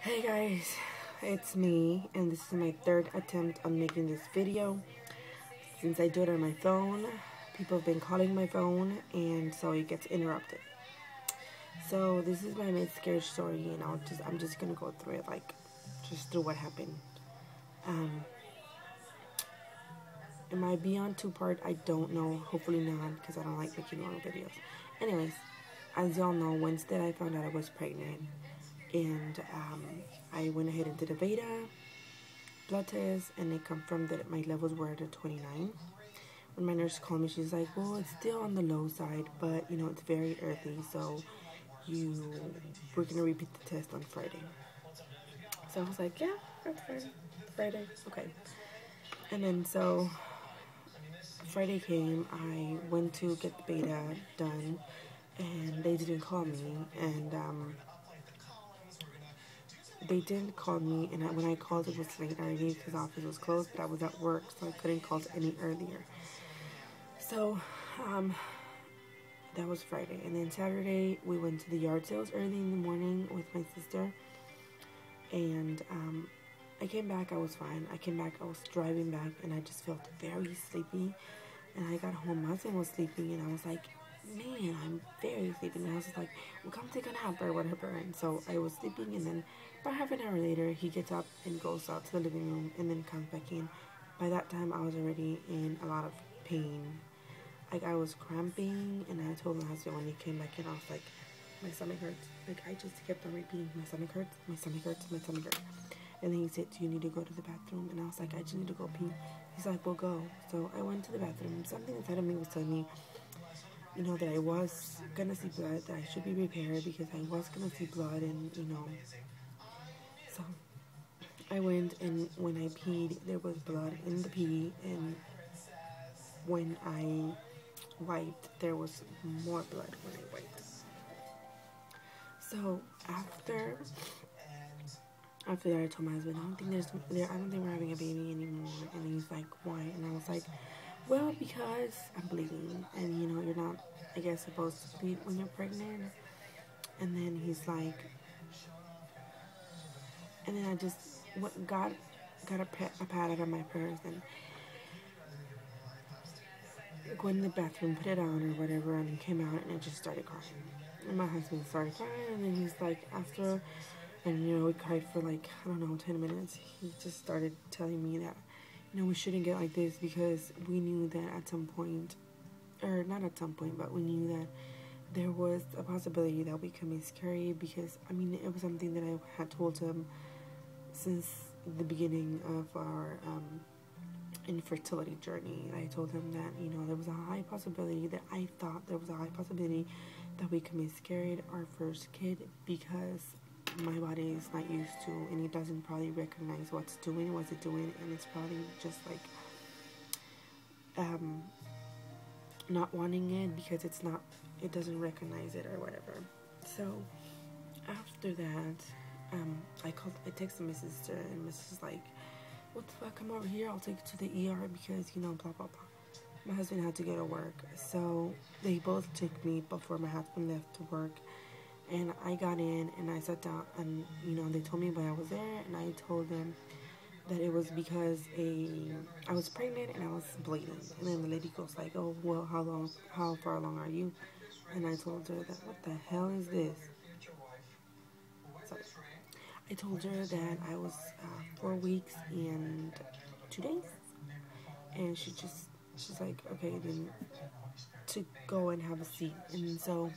Hey guys, it's me, and this is my third attempt on making this video. Since I do it on my phone, people have been calling my phone, and so it gets interrupted. So this is my miscarriage story, and I'm just gonna go through it, like, just through what happened. Um, it might be on two-part, I don't know, hopefully not, because I don't like making long videos. Anyways, as y'all know, Wednesday I found out I was pregnant, and I went ahead and did a beta blood test, and they confirmed that my levels were at a 29. When my nurse called me, she's like, well, it's still on the low side, but you know, it's very early, so we're gonna repeat the test on Friday. So I was like, yeah, that's fine. Friday, okay. And then so Friday came, I went to get the beta done, and they didn't call me, and they didn't call me, and when I called, it was late already because the office was closed, but I was at work, so I couldn't call any earlier. So, that was Friday. And then Saturday, we went to the yard sales early in the morning with my sister. And I came back, I was fine. I came back, I was driving back, and I just felt very sleepy. And I got home, my husband was sleeping, and I was like, man, I'm very sleepy. And I was just like, well, come take a nap or whatever. And so I was sleeping, and then about half an hour later, he gets up and goes out to the living room and then comes back in. By that time, I was already in a lot of pain. Like, I was cramping, and I told my husband when he came back in, I was like, my stomach hurts. Like, I just kept on repeating, my stomach hurts, my stomach hurts, my stomach hurts. And then he said, do you need to go to the bathroom? And I was like, I just need to go pee. He's like, well, go. So I went to the bathroom. Something inside of me was telling me, you know, that I was gonna see blood, that I should be prepared because I was gonna see blood, and, you know. So I went, and when I peed, there was blood in the pee, and when I wiped, there was more blood when I wiped. So after that, I told my husband, I don't think we're having a baby anymore. And he's like, why? And I was like, well, because I'm bleeding, and you know, you're not, I guess, supposed to bleed when you're pregnant. And then he's like, and then I just got a pat out of my purse and go in the bathroom, put it on or whatever, and came out, and I just started crying. And my husband started crying, and then he's like, after, and you know, we cried for like, I don't know, 10 minutes. He just started telling me that, you know, we shouldn't get like this because we knew that at some point, or not at some point, but we knew that there was a possibility that we could miscarry, because, I mean, it was something that I had told him since the beginning of our infertility journey. I told him that, you know, there was a high possibility, that I thought there was a high possibility that we could miscarry our first kid, because my body is not used to, and it doesn't probably recognize what's it's doing, and it's probably just like not wanting it because it doesn't recognize it or whatever. So after that, I texted my sister, and my sister's like, what the fuck, come over here, I'll take you to the ER because, you know, blah blah blah. My husband had to go to work, so they both took me before my husband left to work. And I got in, and I sat down, and, you know, they told me why I was there, and I told them that it was because I was pregnant and I was bleeding. And then the lady goes like, oh, well, how far along are you? And I told her that, what the hell is this? Sorry. I told her that I was 4 weeks and 2 days. And she's like, okay, then to go and have a seat. And so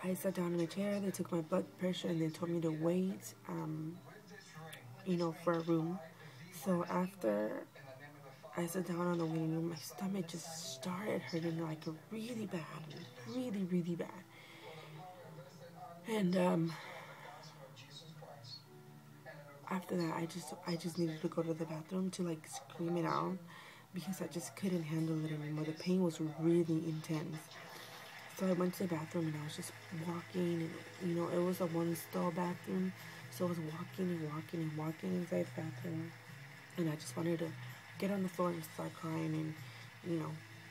I sat down in a chair, they took my blood pressure, and they told me to wait, you know, for a room. So after I sat down on the waiting room, my stomach just started hurting like really bad, really bad. And after that, I just needed to go to the bathroom to like scream it out, because I just couldn't handle it anymore. The pain was really intense. So I went to the bathroom, and I was just walking, and, you know, it was a one-stall bathroom, so I was walking inside the bathroom, and I just wanted to get on the floor and start crying, and, you know,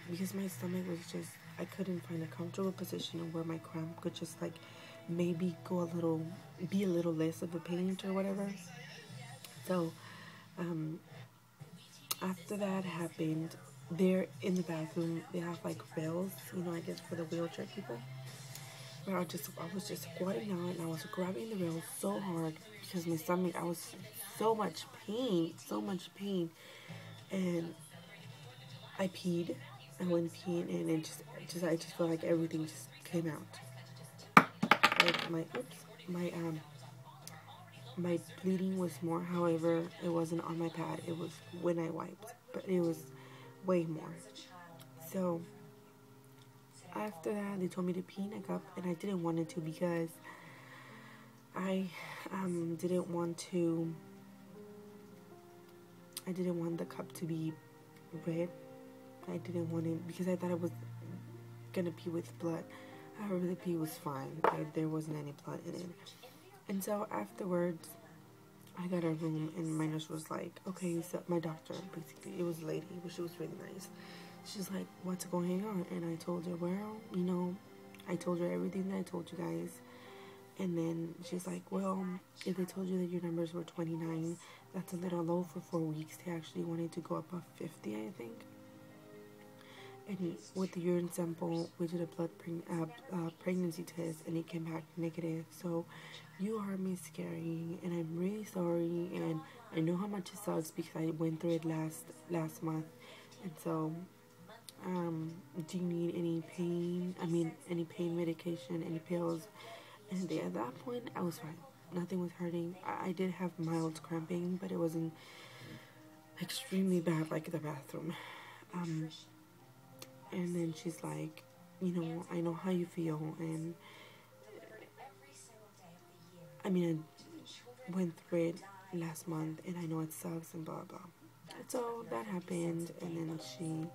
because my stomach was just, I couldn't find a comfortable position where my cramp could just like maybe be a little less of a pain or whatever. So after that happened, there in the bathroom they have like rails, I guess for the wheelchair people. Where I was just squatting down and I was grabbing the rails so hard because my stomach, I was so much pain, and I peed. I went peeing and it I just felt like everything just came out. Like my bleeding was more. However, it wasn't on my pad. It was when I wiped, but it was way more. So after that, they told me to pee in a cup, and I didn't want it to because I didn't want to. I didn't want the cup to be red. I didn't want it because I thought it was gonna pee with blood. However, the pee was fine. There wasn't any blood in it. And so afterwards, I got a room, and my nurse was like, okay, so my doctor, basically, it was a lady, but she was really nice. She's like, what's going on? And I told her, well, I told her everything that I told you guys. And then she's like, well, if they told you that your numbers were 29, that's a little low for 4 weeks. They actually wanted to go above 50, I think. And with the urine sample, we did a pregnancy test, and it came back negative. So you are miscarrying, and I'm really sorry. And I know how much it sucks because I went through it last month. And so, do you need any pain? Any pain medication, any pills? And at that point, I was fine. Nothing was hurting. I did have mild cramping, but it wasn't extremely bad like the bathroom. And then she's like, I know how you feel, and I went through it last month, and I know it sucks, and blah, blah. And so that happened, and then she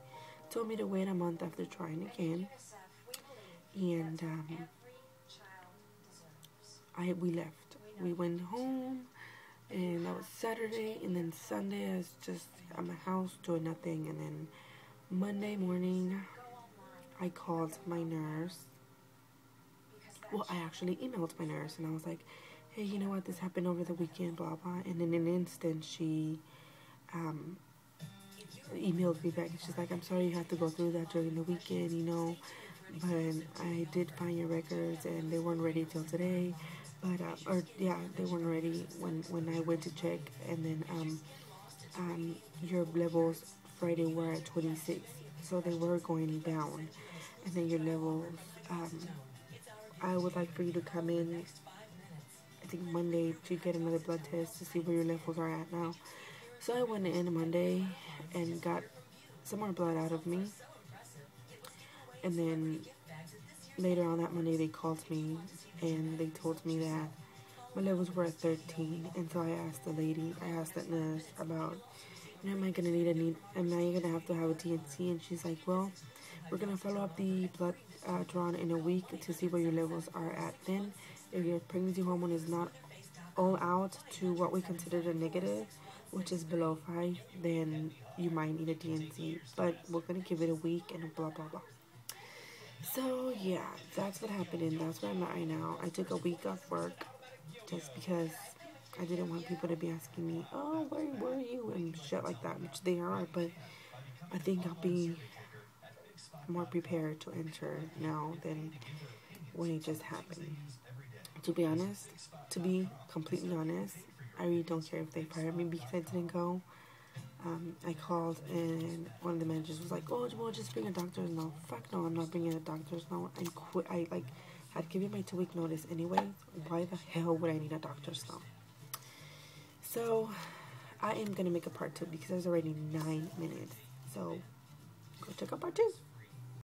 told me to wait a month after trying again, and we left. We went home, and that was Saturday, and then Sunday I was just at my house doing nothing, and then Monday morning, I called my nurse. Well, I actually emailed my nurse, and I was like, hey, you know what, this happened over the weekend, blah, blah. And in an instant, she emailed me back, and she's like, I'm sorry you had to go through that during the weekend, but I did find your records, and they weren't ready till today. But, they weren't ready when I went to check, and then your levels Friday were at 26, so they were going down, and then your levels, I would like for you to come in, I think Monday, to get another blood test to see where your levels are at now. So I went in Monday and got some more blood out of me, and then later on that Monday they called me, and they told me that my levels were at 13, and so I asked that nurse about, am I gonna have to have a DNC? And she's like, well, we're gonna follow up the blood drawn in a week to see where your levels are at then. If your pregnancy hormone is not all out to what we consider a negative, which is below 5, then you might need a DNC, but we're gonna give it a week and blah blah blah. So yeah, that's what happened, and that's where I'm at right now. I took a week off work just because I didn't want people to be asking me, oh, where were you, and shit like that, which they are, but I think I'll be more prepared to enter now than when it just happened. To be completely honest, I really don't care if they fire me because I didn't go. I called, and one of the managers was like, oh, well, just bring a doctor's note. Fuck no, I'm not bringing a doctor's note. I had given my 2-week notice anyway. Why the hell would I need a doctor's note? So I am going to make a part 2 because there's already 9 minutes. So go check out part 2.